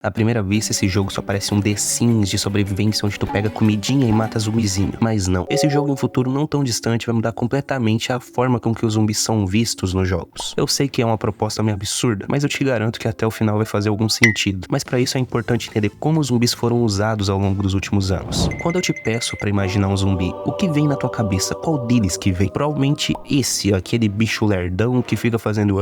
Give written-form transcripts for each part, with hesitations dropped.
À primeira vista, esse jogo só parece um The Sims de sobrevivência onde tu pega comidinha e mata zumbizinho. Mas não, esse jogo em um futuro não tão distante vai mudar completamente a forma com que os zumbis são vistos nos jogos. Eu sei que é uma proposta meio absurda, mas eu te garanto que até o final vai fazer algum sentido. Mas pra isso é importante entender como os zumbis foram usados ao longo dos últimos anos. Quando eu te peço pra imaginar um zumbi, o que vem na tua cabeça? Qual deles que vem? Provavelmente esse, aquele bicho lerdão que fica fazendo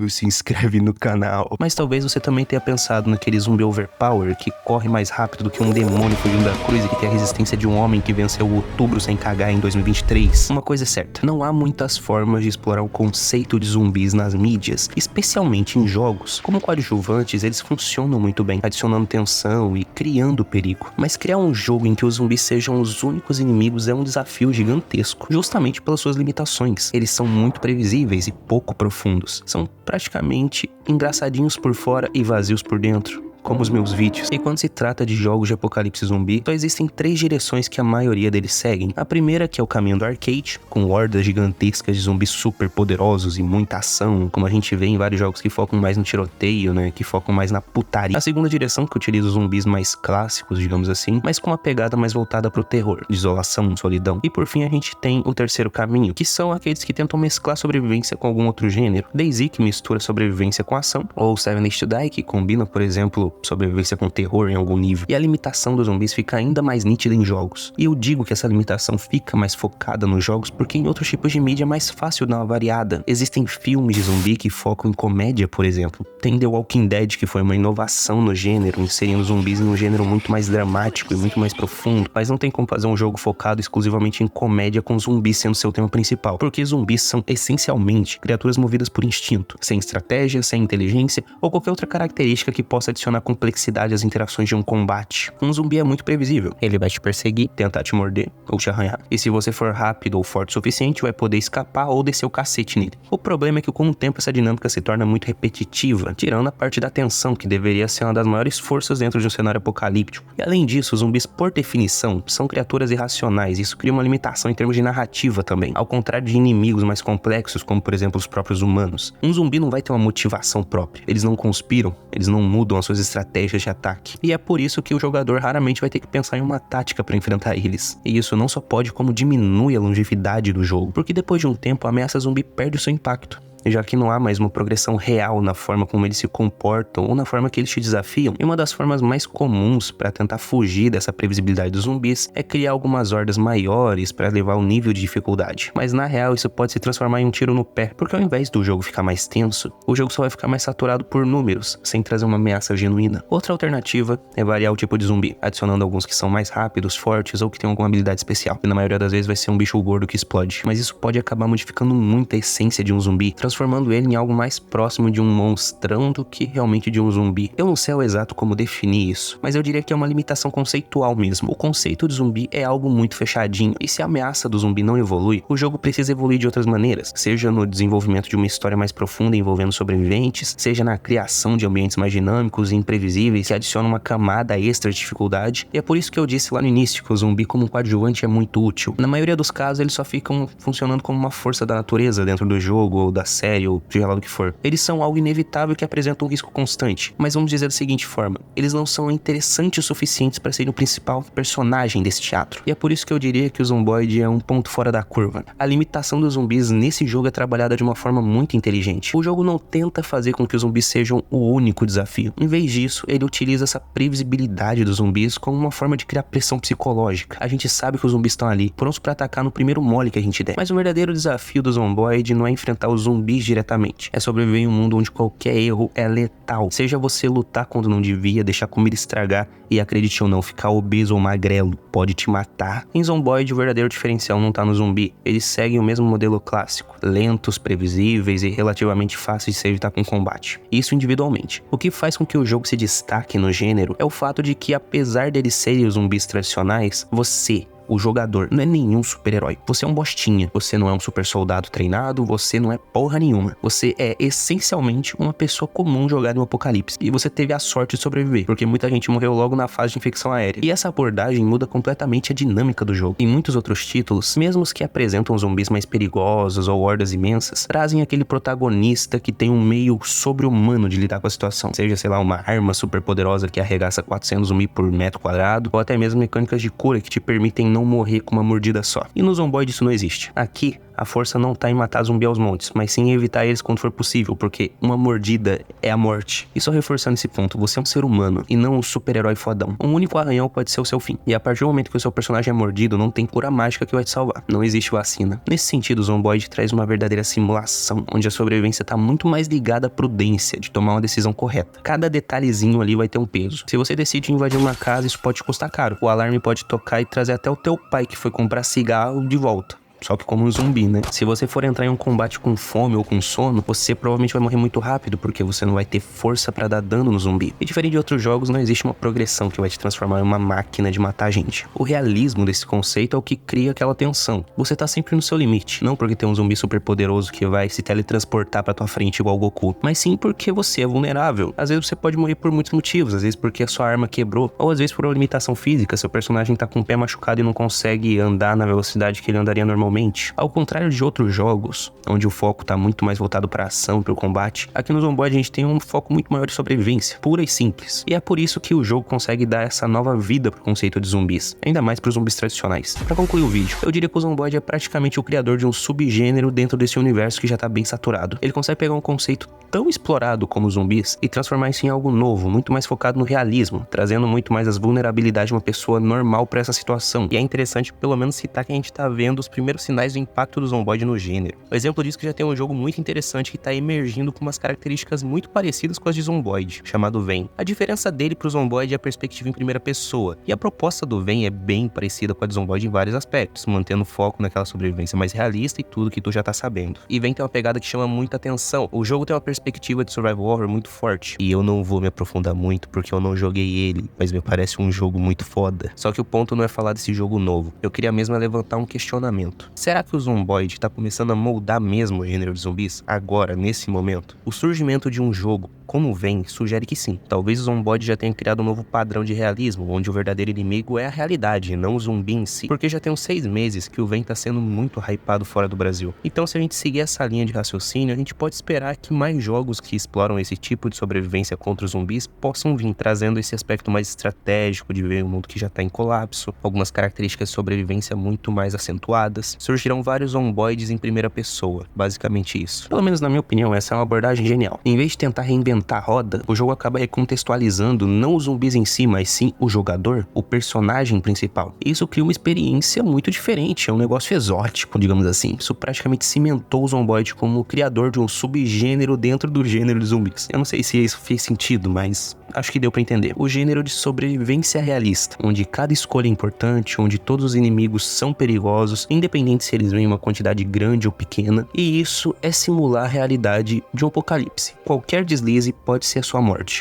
se inscreve no canal. Mas talvez você também tenha pensado naquele zumbi overpower que corre mais rápido do que um demônio fugindo da cruz e que tem a resistência de um homem que venceu o Outubro sem cagar em 2023. Uma coisa é certa, não há muitas formas de explorar o conceito de zumbis nas mídias, especialmente em jogos. Como coadjuvantes, eles funcionam muito bem, adicionando tensão e criando perigo. Mas criar um jogo em que os zumbis sejam os únicos inimigos é um desafio gigantesco, justamente pelas suas limitações. Eles são muito previsíveis e pouco profundos. São praticamente engraçadinhos por fora e vazios por dentro, como os meus vídeos. E quando se trata de jogos de apocalipse zumbi, só existem 3 direções que a maioria deles seguem. A primeira, que é o caminho do arcade, com hordas gigantescas de zumbis super poderosos e muita ação, como a gente vê em vários jogos que focam mais no tiroteio, né, que focam mais na putaria. A segunda direção, que utiliza os zumbis mais clássicos, digamos assim, mas com uma pegada mais voltada pro terror, desolação, solidão. E por fim a gente tem o terceiro caminho, que são aqueles que tentam mesclar sobrevivência com algum outro gênero. DayZ, que mistura sobrevivência com ação, ou Seven Days to Die, que combina, por exemplo, sobrevivência com terror em algum nível. E a limitação dos zumbis fica ainda mais nítida em jogos. E eu digo que essa limitação fica mais focada nos jogos porque em outros tipos de mídia é mais fácil dar uma variada. Existem filmes de zumbi que focam em comédia, por exemplo. Tem The Walking Dead, que foi uma inovação no gênero, inserindo zumbis em um gênero muito mais dramático e muito mais profundo. Mas não tem como fazer um jogo focado exclusivamente em comédia com zumbis sendo seu tema principal. Porque zumbis são essencialmente criaturas movidas por instinto, sem estratégia, sem inteligência ou qualquer outra característica que possa adicionar complexidade às interações de um combate. Um zumbi é muito previsível. Ele vai te perseguir, tentar te morder ou te arranhar. E se você for rápido ou forte o suficiente, vai poder escapar ou descer o cacete nele. O problema é que com o tempo essa dinâmica se torna muito repetitiva, tirando a parte da tensão, que deveria ser uma das maiores forças dentro de um cenário apocalíptico. E além disso, os zumbis, por definição, são criaturas irracionais. Isso cria uma limitação em termos de narrativa também, ao contrário de inimigos mais complexos, como por exemplo os próprios humanos. Um zumbi não vai ter uma motivação própria. Eles não conspiram, eles não mudam as suas estratégias de ataque. E é por isso que o jogador raramente vai ter que pensar em uma tática para enfrentar eles. E isso não só pode, como diminui a longevidade do jogo, porque depois de um tempo a ameaça zumbi perde o seu impacto, já que não há mais uma progressão real na forma como eles se comportam ou na forma que eles te desafiam. E uma das formas mais comuns para tentar fugir dessa previsibilidade dos zumbis é criar algumas hordas maiores para elevar o nível de dificuldade. Mas na real isso pode se transformar em um tiro no pé, porque ao invés do jogo ficar mais tenso, o jogo só vai ficar mais saturado por números, sem trazer uma ameaça genuína. Outra alternativa é variar o tipo de zumbi, adicionando alguns que são mais rápidos, fortes ou que têm alguma habilidade especial. E na maioria das vezes vai ser um bicho gordo que explode. Mas isso pode acabar modificando muito a essência de um zumbi, transformando ele em algo mais próximo de um monstrão do que realmente de um zumbi. Eu não sei ao exato como definir isso, mas eu diria que é uma limitação conceitual mesmo. O conceito de zumbi é algo muito fechadinho, e se a ameaça do zumbi não evolui, o jogo precisa evoluir de outras maneiras, seja no desenvolvimento de uma história mais profunda envolvendo sobreviventes, seja na criação de ambientes mais dinâmicos e imprevisíveis que adicionam uma camada extra de dificuldade. E é por isso que eu disse lá no início que o zumbi como um coadjuvante é muito útil. Na maioria dos casos eles só ficam funcionando como uma força da natureza dentro do jogo ou da série ou seja lá do que for. Eles são algo inevitável que apresenta um risco constante, mas vamos dizer da seguinte forma: eles não são interessantes o suficientes para serem o principal personagem desse teatro. E é por isso que eu diria que o Zomboid é um ponto fora da curva. A limitação dos zumbis nesse jogo é trabalhada de uma forma muito inteligente. O jogo não tenta fazer com que os zumbis sejam o único desafio. Em vez disso, ele utiliza essa previsibilidade dos zumbis como uma forma de criar pressão psicológica. A gente sabe que os zumbis estão ali, prontos para atacar no primeiro mole que a gente der. Mas o verdadeiro desafio do Zomboid não é enfrentar os zumbis diretamente, é sobreviver em um mundo onde qualquer erro é letal. Seja você lutar quando não devia, deixar a comida estragar e, acredite ou não, ficar obeso ou magrelo pode te matar. Em Zomboid, o verdadeiro diferencial não tá no zumbi. Eles seguem o mesmo modelo clássico, lentos, previsíveis e relativamente fáceis de se evitar com combate. Isso individualmente. O que faz com que o jogo se destaque no gênero é o fato de que, apesar deles serem os zumbis tradicionais, você o jogador, não é nenhum super-herói. Você é um bostinha, você não é um super soldado treinado, você não é porra nenhuma. Você é essencialmente uma pessoa comum jogada no apocalipse. E você teve a sorte de sobreviver, porque muita gente morreu logo na fase de infecção aérea. E essa abordagem muda completamente a dinâmica do jogo. Em muitos outros títulos, mesmo os que apresentam zumbis mais perigosos ou hordas imensas, trazem aquele protagonista que tem um meio sobre-humano de lidar com a situação. Seja, sei lá, uma arma super poderosa que arregaça 400 zumbis por metro quadrado, ou até mesmo mecânicas de cura que te permitem não morrer com uma mordida só. E no Zomboid isso não existe. Aqui, a força não tá em matar zumbi aos montes, mas sim em evitar eles quando for possível, porque uma mordida é a morte. E só reforçando esse ponto, você é um ser humano e não um super-herói fodão. Um único arranhão pode ser o seu fim. E a partir do momento que o seu personagem é mordido, não tem cura mágica que vai te salvar. Não existe vacina. Nesse sentido, o Zomboid traz uma verdadeira simulação, onde a sobrevivência tá muito mais ligada à prudência de tomar uma decisão correta. Cada detalhezinho ali vai ter um peso. Se você decide invadir uma casa, isso pode te custar caro. O alarme pode tocar e trazer até o teu pai que foi comprar cigarro de volta. Só que como um zumbi, né? Se você for entrar em um combate com fome ou com sono, você provavelmente vai morrer muito rápido, porque você não vai ter força pra dar dano no zumbi. E diferente de outros jogos, não existe uma progressão que vai te transformar em uma máquina de matar gente. O realismo desse conceito é o que cria aquela tensão. Você tá sempre no seu limite, não porque tem um zumbi super poderoso que vai se teletransportar pra tua frente igual o Goku, mas sim porque você é vulnerável. Às vezes você pode morrer por muitos motivos, às vezes porque a sua arma quebrou, ou às vezes por uma limitação física, seu personagem tá com o pé machucado e não consegue andar na velocidade que ele andaria normalmente. Ao contrário de outros jogos, onde o foco tá muito mais voltado pra ação, pro combate, aqui no Zomboid a gente tem um foco muito maior de sobrevivência, pura e simples. E é por isso que o jogo consegue dar essa nova vida pro conceito de zumbis, ainda mais pros zumbis tradicionais. Pra concluir o vídeo, eu diria que o Zomboid é praticamente o criador de um subgênero dentro desse universo que já tá bem saturado. Ele consegue pegar um conceito tão explorado como zumbis e transformar isso em algo novo, muito mais focado no realismo, trazendo muito mais as vulnerabilidades de uma pessoa normal pra essa situação. E é interessante pelo menos citar que a gente tá vendo os primeiros sinais do impacto do Zomboid no gênero. O exemplo disso que já tem um jogo muito interessante que tá emergindo com umas características muito parecidas com as de Zomboid, chamado Ven. A diferença dele pro Zomboid é a perspectiva em primeira pessoa, e a proposta do Ven é bem parecida com a de Zomboid em vários aspectos, mantendo foco naquela sobrevivência mais realista e tudo que tu já tá sabendo. E Ven tem uma pegada que chama muita atenção. O jogo tem uma perspectiva de survival horror muito forte, e eu não vou me aprofundar muito porque eu não joguei ele, mas me parece um jogo muito foda. Só que o ponto não é falar desse jogo novo, eu queria mesmo levantar um questionamento. Será que o Zomboid tá começando a moldar mesmo o gênero de zumbis, agora, nesse momento? O surgimento de um jogo como Ven sugere que sim. Talvez o Zomboid já tenha criado um novo padrão de realismo, onde o verdadeiro inimigo é a realidade, não o zumbi em si. Porque já tem uns 6 meses que o Ven tá sendo muito hypado fora do Brasil. Então se a gente seguir essa linha de raciocínio, a gente pode esperar que mais jogos que exploram esse tipo de sobrevivência contra os zumbis possam vir trazendo esse aspecto mais estratégico de ver um mundo que já tá em colapso, algumas características de sobrevivência muito mais acentuadas. Surgirão vários Zomboids em primeira pessoa, basicamente isso. Pelo menos na minha opinião, essa é uma abordagem genial. Em vez de tentar reinventar a roda, o jogo acaba recontextualizando não os zumbis em si, mas sim o jogador, o personagem principal. E isso cria uma experiência muito diferente, é um negócio exótico, digamos assim. Isso praticamente cimentou o Zomboid como o criador de um subgênero dentro do gênero de zumbis. Eu não sei se isso fez sentido, mas acho que deu pra entender. O gênero de sobrevivência realista, onde cada escolha é importante, onde todos os inimigos são perigosos, independente se eles vêm em uma quantidade grande ou pequena, e isso é simular a realidade de um apocalipse. Qualquer deslize pode ser a sua morte.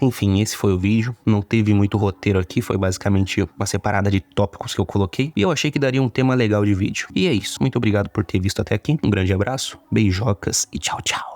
Enfim, esse foi o vídeo, não teve muito roteiro aqui, foi basicamente uma separada de tópicos que eu coloquei, e eu achei que daria um tema legal de vídeo. E é isso, muito obrigado por ter visto até aqui, um grande abraço, beijocas e tchau, tchau.